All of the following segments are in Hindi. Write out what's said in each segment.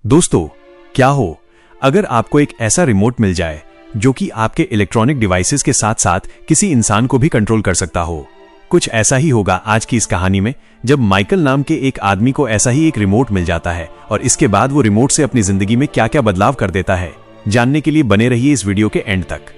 दोस्तों, क्या हो अगर आपको एक ऐसा रिमोट मिल जाए जो कि आपके इलेक्ट्रॉनिक डिवाइसेस के साथ साथ किसी इंसान को भी कंट्रोल कर सकता हो। कुछ ऐसा ही होगा आज की इस कहानी में, जब माइकल नाम के एक आदमी को ऐसा ही एक रिमोट मिल जाता है और इसके बाद वो रिमोट से अपनी जिंदगी में क्या क्या बदलाव कर देता है। जानने के लिए बने रहिए इस वीडियो के एंड तक।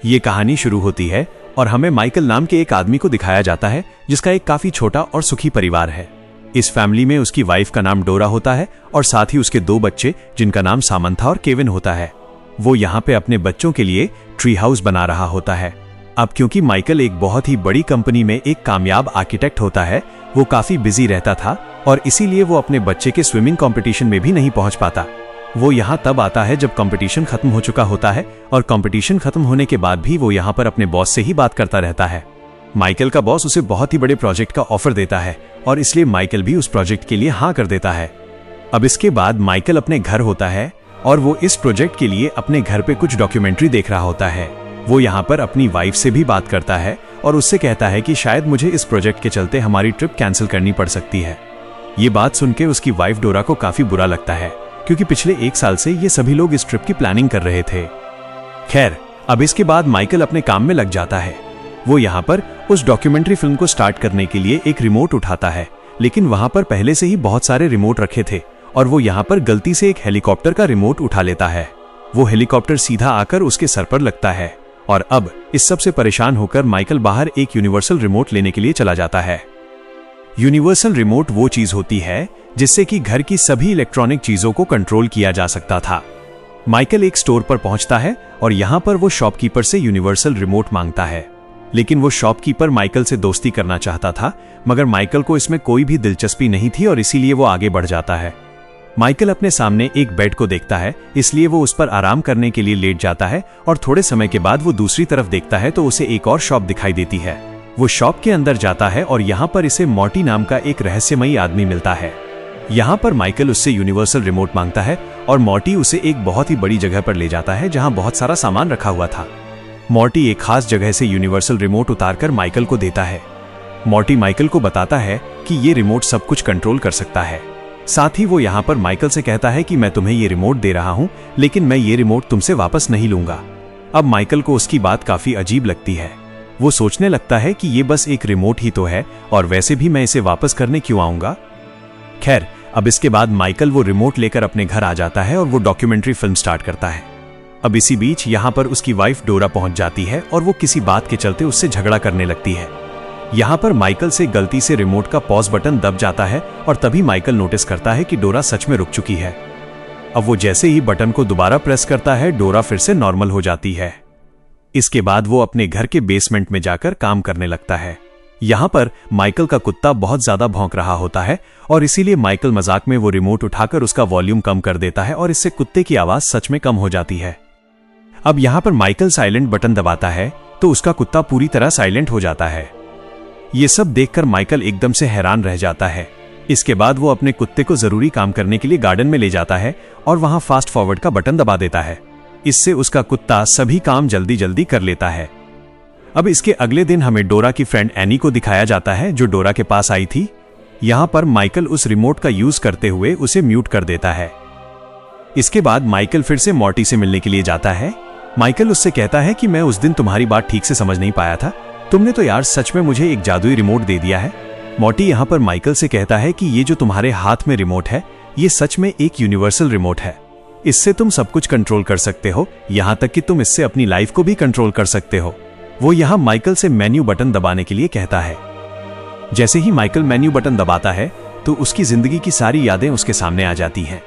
ये कहानी शुरू होती है और हमें माइकल नाम के एक आदमी को दिखाया जाता है जिसका एक काफी छोटा और सुखी परिवार है। इस फैमिली में उसकी वाइफ का नाम डोरा होता है और साथ ही उसके दो बच्चे जिनका नाम सामंथा और केविन होता है। वो यहाँ पे अपने बच्चों के लिए ट्री हाउस बना रहा होता है। अब क्योंकि माइकल एक बहुत ही बड़ी कंपनी में एक कामयाब आर्किटेक्ट होता है, वो काफी बिजी रहता था और इसीलिए वो अपने बच्चे के स्विमिंग कंपटीशन में भी नहीं पहुंच पाता। वो यहाँ तब आता है जब कंपटीशन खत्म हो चुका होता है और कंपटीशन खत्म होने के बाद भी वो यहाँ पर अपने बॉस से ही बात करता रहता है। माइकल का बॉस उसे बहुत ही बड़े प्रोजेक्ट का ऑफर देता है और इसलिए माइकल भी उस प्रोजेक्ट के लिए हाँ कर देता है। अब इसके बाद माइकल अपने घर होता है और वो इस प्रोजेक्ट के लिए अपने घर पे कुछ डॉक्यूमेंट्री देख रहा होता है। वो यहाँ पर अपनी वाइफ से भी बात करता है और उससे कहता है कि शायद मुझे इस प्रोजेक्ट के चलते हमारी ट्रिप कैंसिल करनी पड़ सकती है। ये बात सुन के उसकी वाइफ डोरा को काफी बुरा लगता है क्योंकि पिछले एक साल से ये सभी लोग इस ट्रिप की प्लानिंग कर रहे थे। खैर, अब इसके बाद माइकल अपने काम में लग जाता है। वो यहाँ पर उस डॉक्यूमेंट्री फिल्म को स्टार्ट करने के लिए एक रिमोट उठाता है, लेकिन वहां पर पहले से ही बहुत सारे रिमोट रखे थे और वो यहाँ पर गलती से एक हेलीकॉप्टर का रिमोट उठा लेता है। वो हेलीकॉप्टर सीधा आकर उसके सर पर लगता है और अब इस सब से परेशान होकर माइकल बाहर एक यूनिवर्सल रिमोट लेने के लिए चला जाता है। यूनिवर्सल रिमोट वो चीज होती है जिससे कि घर की सभी इलेक्ट्रॉनिक चीजों को कंट्रोल किया जा सकता था। माइकल एक स्टोर पर पहुंचता है और यहाँ पर वो शॉपकीपर से यूनिवर्सल रिमोट मांगता है, लेकिन वो शॉपकीपर माइकल से दोस्ती करना चाहता था, मगर माइकल को इसमें कोई भी दिलचस्पी नहीं थी और इसीलिए वो आगे बढ़ जाता है। माइकल अपने सामने एक बेड को देखता है, इसलिए वो उस पर आराम करने के लिए लेट जाता है और थोड़े समय के बाद वो दूसरी तरफ देखता है तो उसे एक और शॉप दिखाई देती है। वो शॉप के अंदर जाता है और यहाँ पर इसे मॉर्टी नाम का एक रहस्यमयी आदमी मिलता है। यहाँ पर माइकल उससे यूनिवर्सल रिमोट मांगता है और मॉर्टी उसे एक बहुत ही बड़ी जगह पर ले जाता है जहाँ बहुत सारा सामान रखा हुआ था। मॉर्टी एक खास जगह से यूनिवर्सल रिमोट उतारकर माइकल को देता है। मॉर्टी माइकल को बताता है कि ये रिमोट सब कुछ कंट्रोल कर सकता है। साथ ही वो यहाँ पर माइकल से कहता है कि मैं तुम्हें ये रिमोट दे रहा हूँ, लेकिन मैं ये रिमोट तुमसे वापस नहीं लूंगा। अब माइकल को उसकी बात काफी अजीब लगती है। वो सोचने लगता है कि ये बस एक रिमोट ही तो है और वैसे भी मैं इसे वापस करने क्यों आऊंगा। खैर, अब इसके बाद माइकल वो रिमोट लेकर अपने घर आ जाता है और वो डॉक्यूमेंट्री फिल्म स्टार्ट करता है। अब इसी बीच यहाँ पर उसकी वाइफ डोरा पहुंच जाती है और वो किसी बात के चलते उससे झगड़ा करने लगती है। यहाँ पर माइकल से गलती से रिमोट का पॉज बटन दब जाता है और तभी माइकल नोटिस करता है कि डोरा सच में रुक चुकी है। अब वो जैसे ही बटन को दोबारा प्रेस करता है, डोरा फिर से नॉर्मल हो जाती है। इसके बाद वो अपने घर के बेसमेंट में जाकर काम करने लगता है। यहाँ पर माइकल का कुत्ता बहुत ज्यादा भौंक रहा होता है और इसीलिए माइकल मजाक में वो रिमोट उठाकर उसका वॉल्यूम कम कर देता है और इससे कुत्ते की आवाज सच में कम हो जाती है। अब यहाँ पर माइकल साइलेंट बटन दबाता है तो उसका कुत्ता पूरी तरह साइलेंट हो जाता है। ये सब देखकर माइकल एकदम से हैरान रह जाता है। इसके बाद वो अपने कुत्ते को जरूरी काम करने के लिए गार्डन में ले जाता है और वहां फास्ट फॉरवर्ड का बटन दबा देता है। इससे उसका कुत्ता सभी काम जल्दी जल्दी कर लेता है। अब इसके अगले दिन हमें डोरा की फ्रेंड एनी को दिखाया जाता है जो डोरा के पास आई थी। यहाँ पर माइकल उस रिमोट का यूज करते हुए उसे म्यूट कर देता है। इसके बाद माइकल फिर से मॉर्टी से मिलने के लिए जाता है। माइकल उससे कहता है कि मैं उस दिन तुम्हारी बात ठीक से समझ नहीं पाया था, तुमने तो यार सच में मुझे एक जादुई रिमोट दे दिया है। मॉर्टी यहाँ पर माइकल से कहता है कि ये जो तुम्हारे हाथ में रिमोट है, ये सच में एक यूनिवर्सल रिमोट है। इससे तुम सब कुछ कंट्रोल कर सकते हो, यहाँ तक कि तुम इससे अपनी लाइफ को भी कंट्रोल कर सकते हो। वो यहाँ माइकल से मेन्यू बटन दबाने के लिए कहता है। जैसे ही माइकल मेन्यू बटन दबाता है तो उसकी जिंदगी की सारी यादें उसके सामने आ जाती हैं।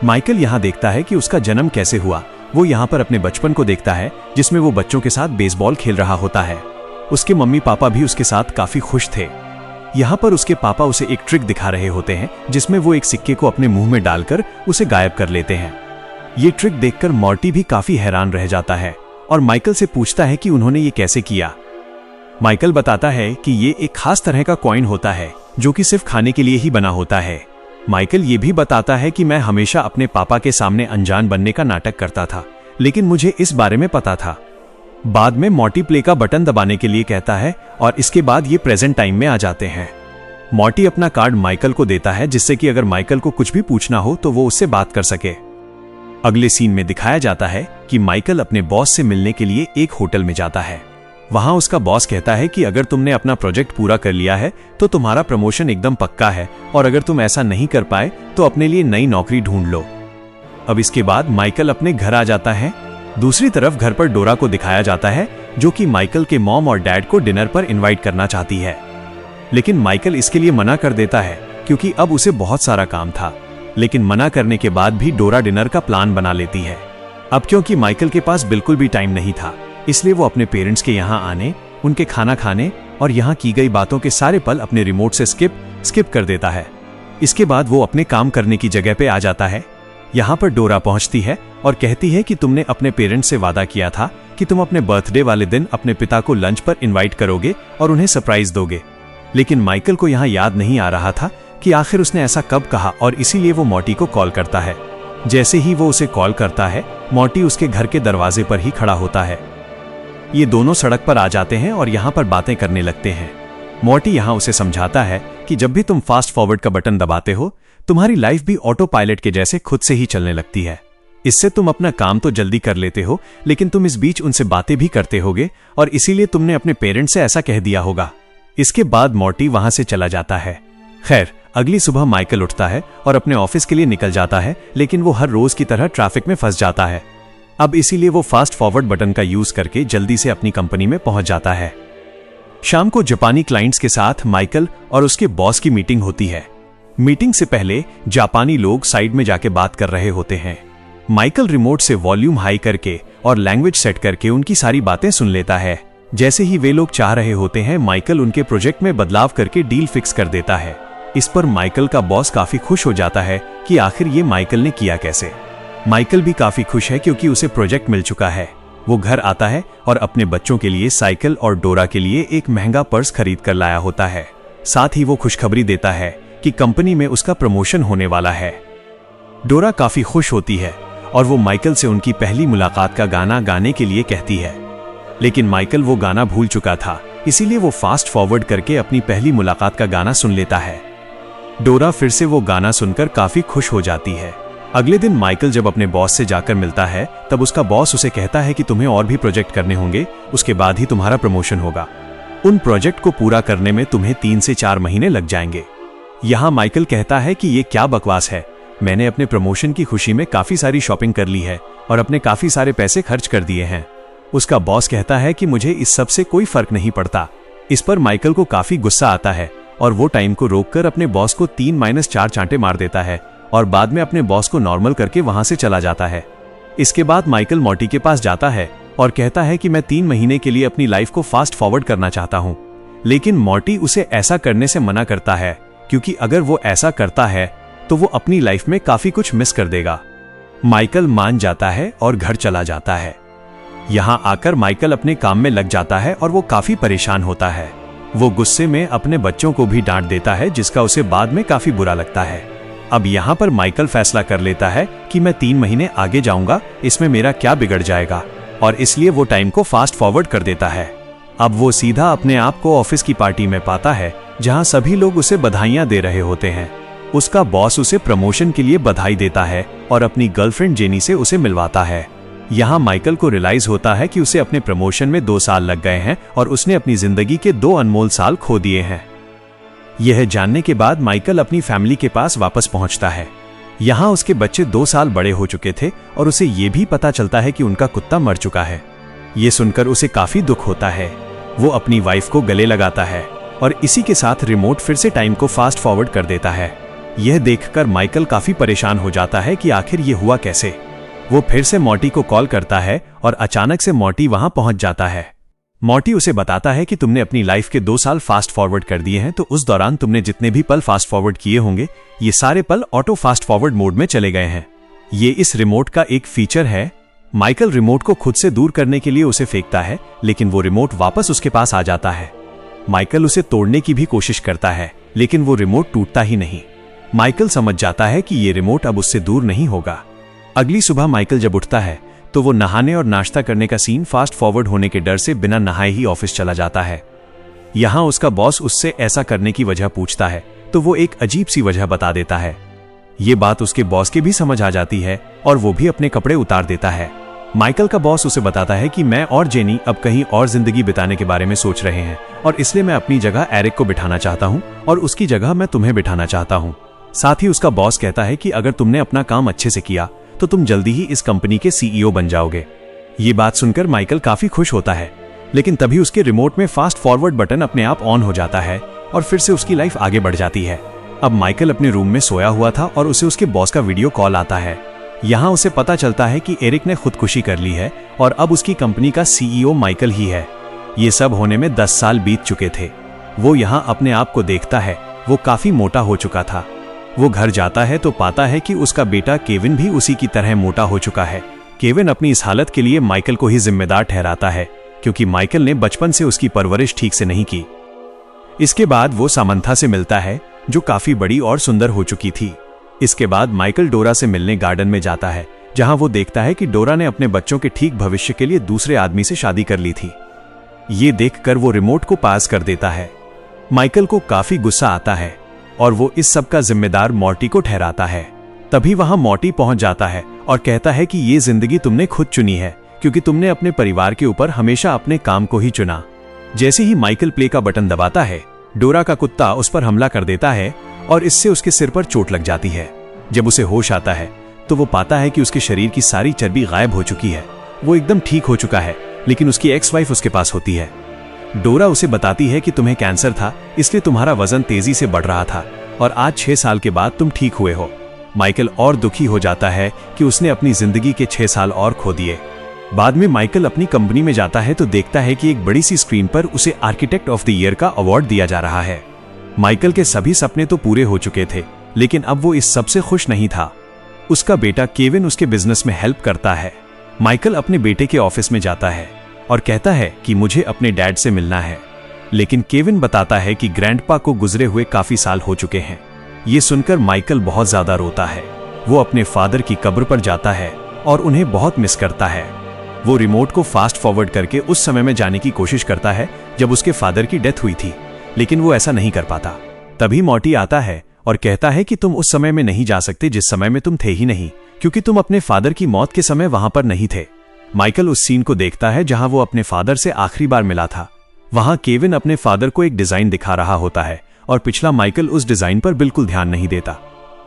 माइकल यहाँ देखता है कि उसका जन्म कैसे हुआ। वो यहाँ पर अपने बचपन को देखता है जिसमें वो बच्चों के साथ बेसबॉल खेल रहा होता है। उसके मम्मी पापा भी उसके साथ काफी खुश थे। यहाँ पर उसके पापा उसे एक ट्रिक दिखा रहे होते हैं जिसमें वो एक सिक्के को अपने मुंह में डालकर उसे गायब कर लेते हैं। ये ट्रिक देखकर मॉर्टी भी काफी हैरान रह जाता है और माइकल से पूछता है कि उन्होंने ये कैसे किया। माइकल बताता है कि ये एक खास तरह का कॉइन होता है जो कि सिर्फ खाने के लिए ही बना होता है। माइकल ये भी बताता है कि मैं हमेशा अपने पापा के सामने अनजान बनने का नाटक करता था, लेकिन मुझे इस बारे में पता था। बाद में मॉर्टी प्ले का बटन दबाने के लिए कहता है और इसके बाद ये प्रेजेंट टाइम में आ जाते हैं। मॉर्टी अपना कार्ड माइकल को देता है, जिससे कि अगर माइकल को कुछ भी पूछना हो तो वो उससे बात कर सके। अगले सीन में दिखाया जाता है कि माइकल अपने बॉस से मिलने के लिए एक होटल में जाता है। वहां उसका बॉस कहता है कि अगर तुमने अपना प्रोजेक्ट पूरा कर लिया है तो तुम्हारा प्रमोशन एकदम पक्का है, और अगर तुम ऐसा नहीं कर पाए तो अपने लिए नई नौकरी ढूंढ लो। अब इसके बाद माइकल अपने घर आ जाता है। दूसरी तरफ घर पर डोरा को दिखाया जाता है, जो कि माइकल के मॉम और डैड को डिनर पर इनवाइट करना चाहती है, लेकिन माइकल इसके लिए मना कर देता है क्योंकि अब उसे बहुत सारा काम था। लेकिन मना करने के बाद भी डोरा डिनर का प्लान बना लेती है। अब क्योंकि माइकल के पास बिल्कुल भी टाइम नहीं था, इसलिए वो अपने पेरेंट्स के यहाँ आने, उनके खाना खाने और यहाँ की गई बातों के सारे पल अपने रिमोट से स्किप कर देता है। इसके बाद वो अपने काम करने की जगह पे आ जाता है। यहाँ पर डोरा पहुँचती है और कहती है कि तुमने अपने पेरेंट्स से वादा किया था कि तुम अपने बर्थडे वाले दिन अपने पिता को लंच पर इनवाइट करोगे और उन्हें सरप्राइज दोगे। लेकिन माइकल को यहाँ याद नहीं आ रहा था कि आखिर उसने ऐसा कब कहा, और इसीलिए वो मॉर्टी को कॉल करता है। जैसे ही वो उसे कॉल करता है, मॉर्टी उसके घर के दरवाजे पर ही खड़ा होता है। ये दोनों सड़क पर आ जाते हैं और यहाँ पर बातें करने लगते हैं। मॉर्टी यहाँ उसे समझाता है कि जब भी तुम फास्ट फॉरवर्ड का बटन दबाते हो, तुम्हारी लाइफ भी ऑटो पायलट के जैसे खुद से ही चलने लगती है। इससे तुम अपना काम तो जल्दी कर लेते हो, लेकिन तुम इस बीच उनसे बातें भी करते होगे, और इसीलिए तुमने अपने पेरेंट्स से ऐसा कह दिया होगा। इसके बाद मॉर्टी वहां से चला जाता है। खैर, अगली सुबह माइकल उठता है और अपने ऑफिस के लिए निकल जाता है, लेकिन वो हर रोज की तरह ट्रैफिक में फंस जाता है। अब इसीलिए वो फास्ट फॉरवर्ड बटन का यूज करके जल्दी से अपनी कंपनी में पहुंच जाता है। शाम को जापानी क्लाइंट्स के साथ माइकल और उसके बॉस की मीटिंग होती है। मीटिंग से पहले जापानी लोग साइड में जाके बात कर रहे होते हैं। माइकल रिमोट से वॉल्यूम हाई करके और लैंग्वेज सेट करके उनकी सारी बातें सुन लेता है। जैसे ही वे लोग चाह रहे होते हैं, माइकल उनके प्रोजेक्ट में बदलाव करके डील फिक्स कर देता है। इस पर माइकल का बॉस काफी खुश हो जाता है कि आखिर ये माइकल ने किया कैसे। माइकल भी काफी खुश है क्योंकि उसे प्रोजेक्ट मिल चुका है। वो घर आता है और अपने बच्चों के लिए साइकिल और डोरा के लिए एक महंगा पर्स खरीद कर लाया होता है। साथ ही वो खुशखबरी देता है कि कंपनी में उसका प्रमोशन होने वाला है। डोरा काफी खुश होती है और वो माइकल से उनकी पहली मुलाकात का गाना गाने के लिए कहती है, लेकिन माइकल वो गाना भूल चुका था, इसीलिए वो फास्ट फॉरवर्ड करके अपनी पहली मुलाकात का गाना सुन लेता है। डोरा फिर से वो गाना सुनकर काफी खुश हो जाती है। अगले दिन माइकल जब अपने बॉस से जाकर मिलता है, तब उसका बॉस उसे कहता है कि तुम्हें और भी प्रोजेक्ट करने होंगे, उसके बाद ही तुम्हारा प्रमोशन होगा। उन प्रोजेक्ट को पूरा करने में तुम्हें 3 से 4 महीने लग जाएंगे। यहाँ माइकल कहता है कि ये क्या बकवास है, मैंने अपने प्रमोशन की खुशी में काफी सारी शॉपिंग कर ली है और अपने काफी सारे पैसे खर्च कर दिए हैं। उसका बॉस कहता है कि मुझे इस सब से कोई फर्क नहीं पड़ता। इस पर माइकल को काफी गुस्सा आता है और वो टाइम को रोककर अपने बॉस को 3-4 चांटे मार देता है और बाद में अपने बॉस को नॉर्मल करके वहां से चला जाता है। इसके बाद माइकल मॉर्टी के पास जाता है और कहता है कि मैं 3 महीने के लिए अपनी लाइफ को फास्ट फॉरवर्ड करना चाहता हूं, लेकिन मॉर्टी उसे ऐसा करने से मना करता है क्योंकि अगर वो ऐसा करता है तो वो अपनी लाइफ में काफी कुछ मिस कर देगा। माइकल मान जाता है और घर चला जाता है। यहाँ आकर माइकल अपने काम में लग जाता है और वो काफी परेशान होता है। वो गुस्से में अपने बच्चों को भी डांट देता है, जिसका उसे बाद में काफी बुरा लगता है। अब यहाँ पर माइकल फैसला कर लेता है कि मैं 3 महीने आगे जाऊंगा, इसमें मेरा क्या बिगड़ जाएगा, और इसलिए वो टाइम को फास्ट फॉरवर्ड कर देता है। अब वो सीधा अपने आप को ऑफिस की पार्टी में पाता है, जहाँ सभी लोग उसे बधाइयां दे रहे होते हैं। उसका बॉस उसे प्रमोशन के लिए बधाई देता है और अपनी गर्लफ्रेंड जेनी से उसे मिलवाता है। यहाँ माइकल को रियलाइज होता है कि उसे अपने प्रमोशन में 2 साल लग गए हैं और उसने अपनी जिंदगी के 2 अनमोल साल खो दिए हैं। यह जानने के बाद माइकल अपनी फैमिली के पास वापस पहुंचता है। यहाँ उसके बच्चे 2 साल बड़े हो चुके थे और उसे ये भी पता चलता है कि उनका कुत्ता मर चुका है। ये सुनकर उसे काफी दुख होता है। वो अपनी वाइफ को गले लगाता है और इसी के साथ रिमोट फिर से टाइम को फास्ट फॉरवर्ड कर देता है। यह देखकर माइकल काफी परेशान हो जाता है कि आखिर ये हुआ कैसे। वो फिर से मॉर्टी को कॉल करता है और अचानक से मॉर्टी वहां पहुंच जाता है। मॉर्टी उसे बताता है कि तुमने अपनी लाइफ के 2 साल फास्ट फॉरवर्ड कर दिए हैं, तो उस दौरान तुमने जितने भी पल फास्ट फॉरवर्ड किए होंगे, ये सारे पल ऑटो फास्ट फॉरवर्ड मोड में चले गए हैं। ये इस रिमोट का एक फीचर है। माइकल रिमोट को खुद से दूर करने के लिए उसे फेंकता है, लेकिन वो रिमोट वापस उसके पास आ जाता है। माइकल उसे तोड़ने की भी कोशिश करता है, लेकिन वो रिमोट टूटता ही नहीं। माइकल समझ जाता है कि ये रिमोट अब उससे दूर नहीं होगा। अगली सुबह माइकल जब उठता है तो वो नहाने और नाश्ता करने का सीन फास्ट फॉरवर्ड होने के डर से बिना नहाए ही ऑफिस चला जाता है। यहाँ उसका बॉस उससे ऐसा करने की वजह पूछता है तो वो एक अजीब सी वजह बता देता है। ये बात उसके बॉस के भी समझ आ जाती है और वो भी अपने कपड़े उतार देता है। माइकल का बॉस उसे बताता है कि मैं और जेनी अब कहीं और जिंदगी बिताने के बारे में सोच रहे हैं और इसलिए मैं अपनी जगह एरिक को बिठाना चाहता हूँ और उसकी जगह मैं तुम्हें बिठाना चाहता हूँ। साथ ही उसका बॉस कहता है कि अगर तुमने अपना काम अच्छे से किया तो तुम जल्दी ही इस कंपनी के CEO बन जाओगे। ये बात सुनकर माइकल काफी खुश होता है, लेकिन तभी उसके रिमोट में फास्ट फॉरवर्ड बटन अपने आप ऑन हो जाता है और फिर से उसकी लाइफ आगे बढ़ जाती है। अब माइकल अपने रूम में सोया हुआ था और उसे उसके बॉस का वीडियो कॉल आता है। यहाँ उसे पता चलता है कि एरिक ने खुदकुशी कर ली है और अब उसकी कंपनी का CEO माइकल ही है। ये सब होने में 10 साल बीत चुके थे। वो यहाँ अपने आप को देखता है, वो काफी मोटा हो चुका था। वो घर जाता है तो पाता है कि उसका बेटा केविन भी उसी की तरह मोटा हो चुका है। केविन अपनी इस हालत के लिए माइकल को ही जिम्मेदार ठहराता है, क्योंकि माइकल ने बचपन से उसकी परवरिश ठीक से नहीं की। इसके बाद वो सामंथा से मिलता है, जो काफी बड़ी और सुंदर हो चुकी थी। इसके बाद माइकल डोरा से मिलने गार्डन में जाता है, जहां वो देखता है कि डोरा ने अपने बच्चों के ठीक भविष्य के लिए दूसरे आदमी से शादी कर ली थी। ये देखकर वो रिमोट को पास कर देता है। माइकल को काफी गुस्सा आता है और वो इस सब का जिम्मेदार मॉर्टी को ठहराता है। तभी वहां मॉर्टी पहुंच जाता है और कहता है कि ये जिंदगी तुमने खुद चुनी है, क्योंकि तुमने अपने परिवार के ऊपर हमेशा अपने काम को ही चुना। जैसे ही माइकल प्ले का बटन दबाता है, डोरा का कुत्ता उस पर हमला कर देता है और इससे उसके सिर पर चोट लग जाती है। जब उसे होश आता है तो वो पाता है कि उसके शरीर की सारी चर्बी गायब हो चुकी है। वो एकदम ठीक हो चुका है, लेकिन उसकी एक्स वाइफ उसके पास होती है। डोरा उसे बताती है कि तुम्हें कैंसर था, इसलिए तुम्हारा वजन तेजी से बढ़ रहा था और आज 6 साल के बाद तुम ठीक हुए हो। माइकल और दुखी हो जाता है कि उसने अपनी जिंदगी के 6 साल और खो दिए। बाद में माइकल अपनी कंपनी में जाता है तो देखता है कि एक बड़ी सी स्क्रीन पर उसे आर्किटेक्ट ऑफ द ईयर का अवार्ड दिया जा रहा है। माइकल के सभी सपने तो पूरे हो चुके थे, लेकिन अब वो इस सबसे खुश नहीं था। उसका बेटा केविन उसके बिजनेस में हेल्प करता है। माइकल अपने बेटे के ऑफिस में जाता है और कहता है कि मुझे अपने डैड से मिलना है, लेकिन केविन बताता है कि ग्रैंडपा को गुजरे हुए काफी साल हो चुके हैं। ये सुनकर माइकल बहुत ज्यादा रोता है। वो अपने फादर की कब्र पर जाता है और उन्हें बहुत मिस करता है। वो रिमोट को फास्ट फॉरवर्ड करके उस समय में जाने की कोशिश करता है जब उसके फादर की डेथ हुई थी, लेकिन वो ऐसा नहीं कर पाता। तभी मॉर्टी आता है और कहता है कि तुम उस समय में नहीं जा सकते जिस समय में तुम थे ही नहीं, क्योंकि तुम अपने फादर की मौत के समय वहां पर नहीं थे। माइकल उस सीन को देखता है जहां वो अपने फादर से आखिरी बार मिला था। वहां केविन अपने फादर को एक डिजाइन दिखा रहा होता है और पिछला माइकल उस डिजाइन पर बिल्कुल ध्यान नहीं देता।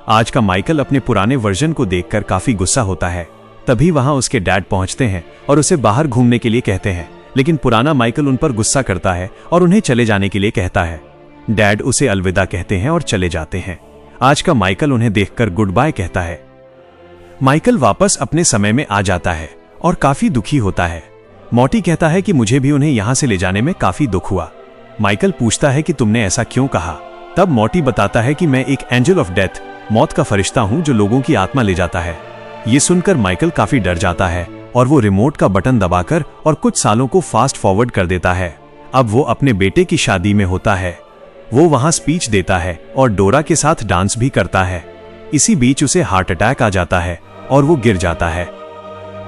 आज का माइकल अपने पुराने वर्जन को देखकर काफी गुस्सा होता है। तभी वहां उसके डैड पहुंचते हैं और उसे बाहर घूमने के लिए कहते हैं, लेकिन पुराना माइकल उन पर गुस्सा करता है और उन्हें चले जाने के लिए कहता है। डैड उसे अलविदा कहते हैं और चले जाते हैं। आज का माइकल उन्हें देखकर गुड बाय कहता है। माइकल वापस अपने समय में आ जाता है और काफी दुखी होता है। मॉर्टी कहता है कि मुझे भी उन्हें यहां से ले जाने में काफी दुख हुआ। माइकल पूछता है कि तुमने ऐसा क्यों कहा। तब मॉर्टी बताता है कि मैं एक एंजल ऑफ डेथ, मौत का फरिश्ता हूं जो लोगों की आत्मा ले जाता है। ये सुनकर माइकल काफी डर जाता है और वो रिमोट का बटन दबाकर और कुछ सालों को फास्ट फॉरवर्ड कर देता है। अब वो अपने बेटे की शादी में होता है। वो वहां स्पीच देता है और डोरा के साथ डांस भी करता है। इसी बीच उसे हार्ट अटैक आ जाता है और वो गिर जाता है।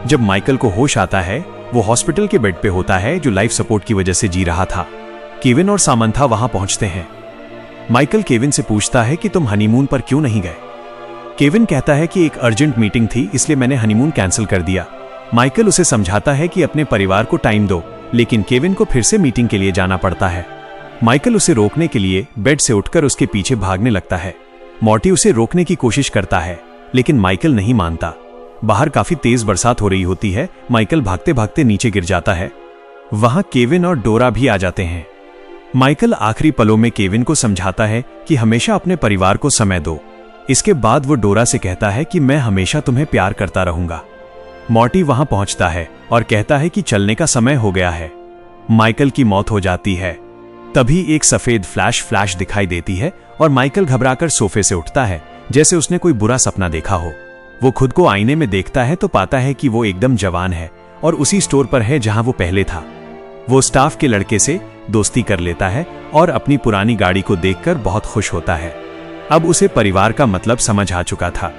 जब माइकल को होश आता है, वो हॉस्पिटल के बेड पे होता है जो लाइफ सपोर्ट की वजह से जी रहा था। केविन और सामंथा वहां पहुंचते हैं। माइकल केविन से पूछता है कि तुम हनीमून पर क्यों नहीं गए। केविन कहता है कि एक अर्जेंट मीटिंग थी, इसलिए मैंने हनीमून कैंसिल कर दिया। माइकल उसे समझाता है कि अपने परिवार को टाइम दो, लेकिन केविन को फिर से मीटिंग के लिए जाना पड़ता है। माइकल उसे रोकने के लिए बेड से उठकर उसके पीछे भागने लगता है। मॉर्टी उसे रोकने की कोशिश करता है, लेकिन माइकल नहीं मानता। बाहर काफी तेज बरसात हो रही होती है। माइकल भागते भागते नीचे गिर जाता है। वहां केविन और डोरा भी आ जाते हैं। माइकल आखिरी पलों में केविन को समझाता है कि हमेशा अपने परिवार को समय दो। इसके बाद वो डोरा से कहता है कि मैं हमेशा तुम्हें प्यार करता रहूंगा। मॉर्टी वहां पहुंचता है और कहता है कि चलने का समय हो गया है। माइकल की मौत हो जाती है। तभी एक सफेद फ्लैश दिखाई देती है और माइकल घबराकर सोफे से उठता है, जैसे उसने कोई बुरा सपना देखा हो। वो खुद को आईने में देखता है तो पाता है कि वो एकदम जवान है और उसी स्टोर पर है जहां वो पहले था। वो स्टाफ के लड़के से दोस्ती कर लेता है और अपनी पुरानी गाड़ी को देखकर बहुत खुश होता है। अब उसे परिवार का मतलब समझ आ चुका था।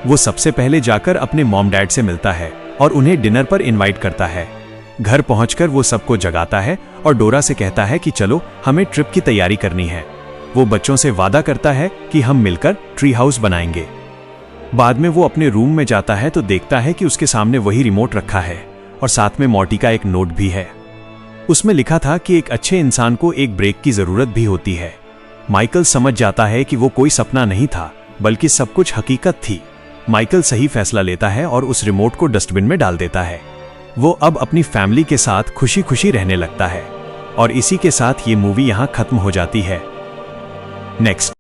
वो सबसे पहले जाकर अपने मॉम डैड से मिलता है और उन्हें डिनर पर इनवाइट करता है। घर पहुंचकर वो सबको जगाता है और डोरा से कहता है कि चलो हमें ट्रिप की तैयारी करनी है। वो बच्चों से वादा करता है कि हम मिलकर ट्री हाउस बनाएंगे। बाद में वो अपने रूम में जाता है तो देखता है कि उसके सामने वही रिमोट रखा है और साथ में मॉर्टी का एक नोट भी है। उसमें लिखा था कि एक अच्छे इंसान को एक ब्रेक की जरूरत भी होती है। माइकल समझ जाता है कि वो कोई सपना नहीं था बल्कि सब कुछ हकीकत थी। माइकल सही फैसला लेता है और उस रिमोट को डस्टबिन में डाल देता है। वो अब अपनी फैमिली के साथ खुशी खुशी रहने लगता है। और इसी के साथ ये मूवी यहाँ खत्म हो जाती है। नेक्स्ट।